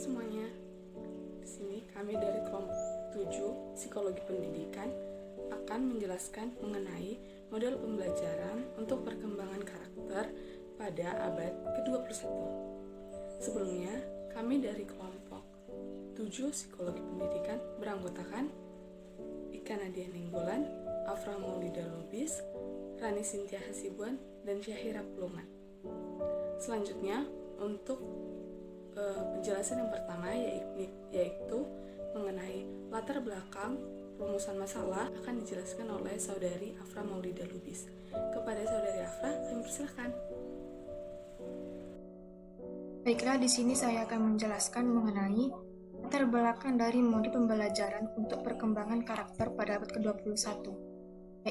semuanya. Di sini kami dari kelompok 7 Psikologi Pendidikan akan menjelaskan mengenai model pembelajaran untuk perkembangan karakter pada abad ke-21. Sebelumnya, kami dari kelompok 7 Psikologi Pendidikan beranggotakan Ika Nadia Nenggolan, Afra Maulida Lubis, Rani Sintia Hasibuan, dan Syahira Pulungan. Selanjutnya, untuk penjelasan yang pertama yaitu mengenai latar belakang rumusan masalah akan dijelaskan oleh Saudari Afra Maulida Lubis. Kepada Saudari Afra, kami persilakan. Baiklah, di sini saya akan menjelaskan mengenai latar belakang dari mode pembelajaran untuk perkembangan karakter pada abad ke-21,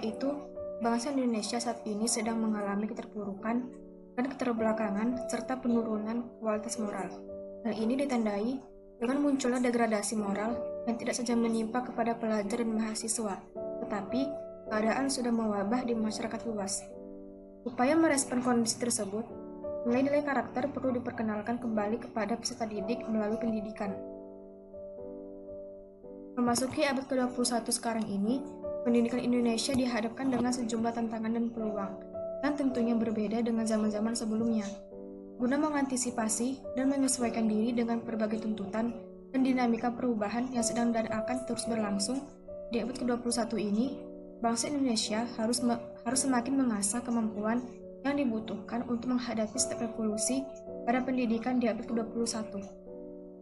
yaitu bangsa Indonesia saat ini sedang mengalami keterpurukan dan keterbelakangan serta penurunan kualitas moral. Hal ini ditandai dengan munculnya degradasi moral yang tidak saja menimpa kepada pelajar dan mahasiswa, tetapi keadaan sudah mewabah di masyarakat luas. Upaya merespon kondisi tersebut, nilai-nilai karakter perlu diperkenalkan kembali kepada peserta didik melalui pendidikan. Memasuki abad ke-21 sekarang ini, pendidikan Indonesia dihadapkan dengan sejumlah tantangan dan peluang, yang tentunya berbeda dengan zaman-zaman sebelumnya. Guna mengantisipasi dan menyesuaikan diri dengan berbagai tuntutan dan dinamika perubahan yang sedang dan akan terus berlangsung, di abad ke-21 ini, bangsa Indonesia harus semakin mengasah kemampuan yang dibutuhkan untuk menghadapi setiap revolusi pada pendidikan di abad ke-21.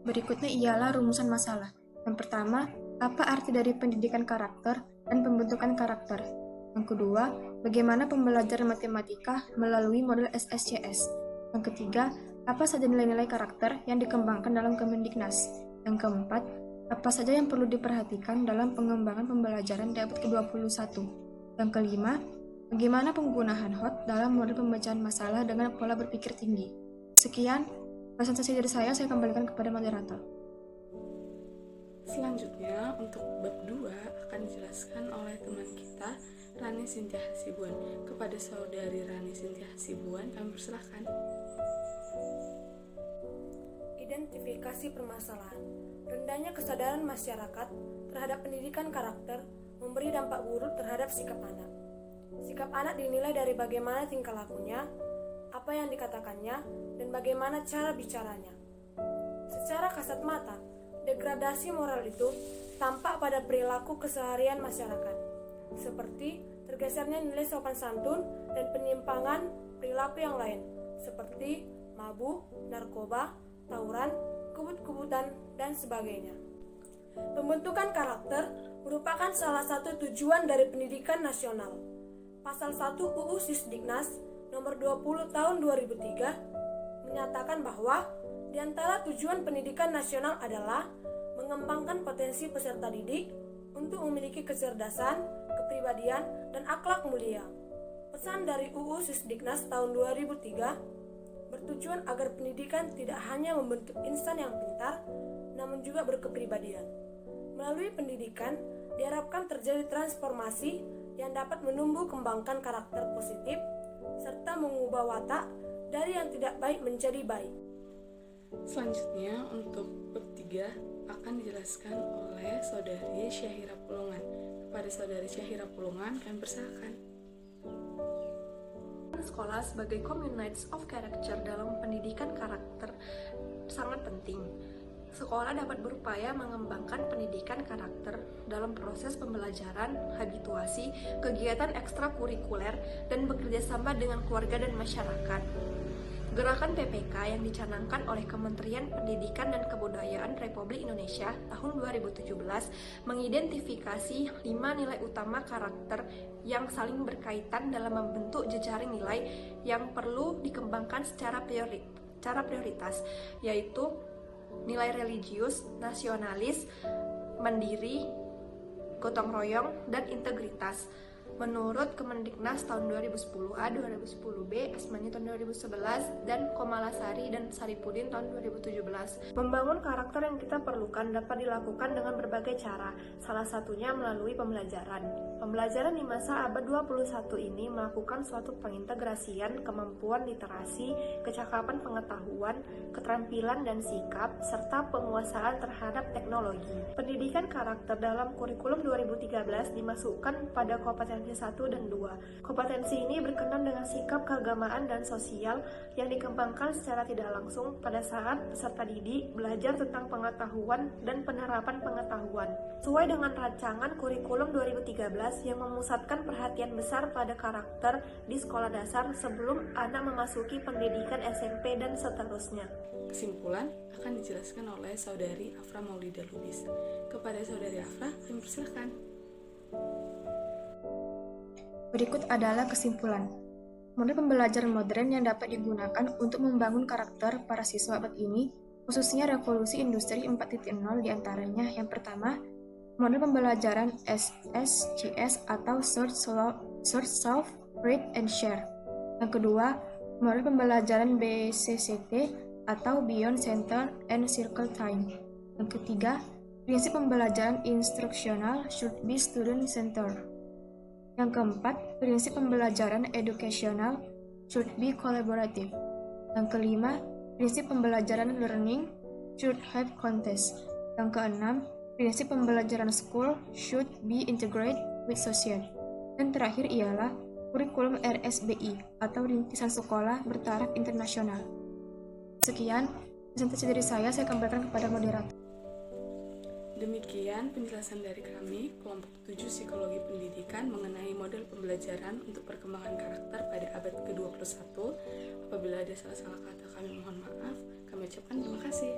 Berikutnya ialah rumusan masalah. Yang pertama, apa arti dari pendidikan karakter dan pembentukan karakter? Yang kedua, bagaimana pembelajaran matematika melalui model SSCS? Yang ketiga, apa saja nilai-nilai karakter yang dikembangkan dalam Kemendiknas? Yang keempat, apa saja yang perlu diperhatikan dalam pengembangan pembelajaran di abad ke-21? Yang kelima, bagaimana penggunaan HOT dalam model pembacaan masalah dengan pola berpikir tinggi? Sekian presentasi dari saya kembalikan kepada moderator. Selanjutnya, untuk bab 2 akan dijelaskan oleh teman kita, Rani Sintia Hasibuan. Kepada Saudari Rani Sintia Hasibuan, kami persilahkan. Identifikasi permasalahan. Rendahnya kesadaran masyarakat terhadap pendidikan karakter memberi dampak buruk terhadap sikap anak. Sikap anak dinilai dari bagaimana tingkah lakunya, apa yang dikatakannya, dan bagaimana cara bicaranya. Secara kasat mata, degradasi moral itu tampak pada perilaku keseharian masyarakat, seperti tergesernya nilai sopan santun dan penyimpangan perilaku yang lain, seperti mabuk, narkoba, tawuran, kebut-kebutan, dan sebagainya. Pembentukan karakter merupakan salah satu tujuan dari pendidikan nasional. Pasal 1 UU Sisdiknas nomor 20 tahun 2003 menyatakan bahwa di antara tujuan pendidikan nasional adalah mengembangkan potensi peserta didik untuk memiliki kecerdasan, kepribadian, dan akhlak mulia. Pesan dari UU Sisdiknas tahun 2003 bertujuan agar pendidikan tidak hanya membentuk insan yang pintar, namun juga berkepribadian. Melalui pendidikan, diharapkan terjadi transformasi yang dapat menumbuh kembangkan karakter positif, serta mengubah watak dari yang tidak baik menjadi baik. Selanjutnya, untuk bab 3 akan dijelaskan oleh Saudari Syahira Pulungan. Kepada Saudari Syahira Pulungan, kami persilakan. Sekolah sebagai communities of character dalam pendidikan karakter sangat penting. Sekolah dapat berupaya mengembangkan pendidikan karakter dalam proses pembelajaran, habituasi, kegiatan ekstrakurikuler, dan bekerjasama dengan keluarga dan masyarakat. Gerakan PPK yang dicanangkan oleh Kementerian Pendidikan dan Kebudayaan Republik Indonesia tahun 2017 mengidentifikasi 5 nilai utama karakter yang saling berkaitan dalam membentuk jejaring nilai yang perlu dikembangkan secara prioritas, yaitu nilai religius, nasionalis, mandiri, gotong royong, dan integritas. Menurut Kemendiknas tahun 2010A, 2010B, Asmani tahun 2011, dan Komalasari dan Saripudin tahun 2017. Membangun karakter yang kita perlukan dapat dilakukan dengan berbagai cara, salah satunya melalui pembelajaran. Pembelajaran di masa abad 21 ini melakukan suatu pengintegrasian kemampuan literasi, kecakapan pengetahuan, keterampilan dan sikap, serta penguasaan terhadap teknologi. Pendidikan karakter dalam kurikulum 2013 dimasukkan pada kompetensi 1 dan 2. Kompetensi ini berkenaan dengan sikap keagamaan dan sosial yang dikembangkan secara tidak langsung pada saat peserta didik belajar tentang pengetahuan dan penerapan pengetahuan. Sesuai dengan rancangan kurikulum 2013 yang memusatkan perhatian besar pada karakter di sekolah dasar sebelum anak memasuki pendidikan SMP dan seterusnya. Kesimpulan akan dijelaskan oleh Saudari Afra Maulida Lubis. Kepada Saudari Afra, kami persilakan. Berikut adalah kesimpulan. Model pembelajaran modern yang dapat digunakan untuk membangun karakter para siswa abad ini, khususnya revolusi industri 4.0 diantaranya. Yang pertama, model pembelajaran SSJS atau Search, Solve, Read, and Share. Yang kedua, model pembelajaran BCCT atau Beyond Center and Circle Time. Yang ketiga, prinsip pembelajaran instruksional should be student-centered. Yang keempat, prinsip pembelajaran educational should be collaborative. Yang kelima, prinsip pembelajaran learning should have context. Yang keenam, prinsip pembelajaran school should be integrated with social. Dan terakhir ialah kurikulum RSBI atau rintisan sekolah bertaraf internasional. Sekian presentasi dari saya kembalikan kepada moderator. Demikian penjelasan dari kami, kelompok 7 Psikologi Pendidikan mengenai model pembelajaran untuk perkembangan karakter pada abad ke-21. Apabila ada salah-salah kata kami mohon maaf, kami ucapkan terima kasih.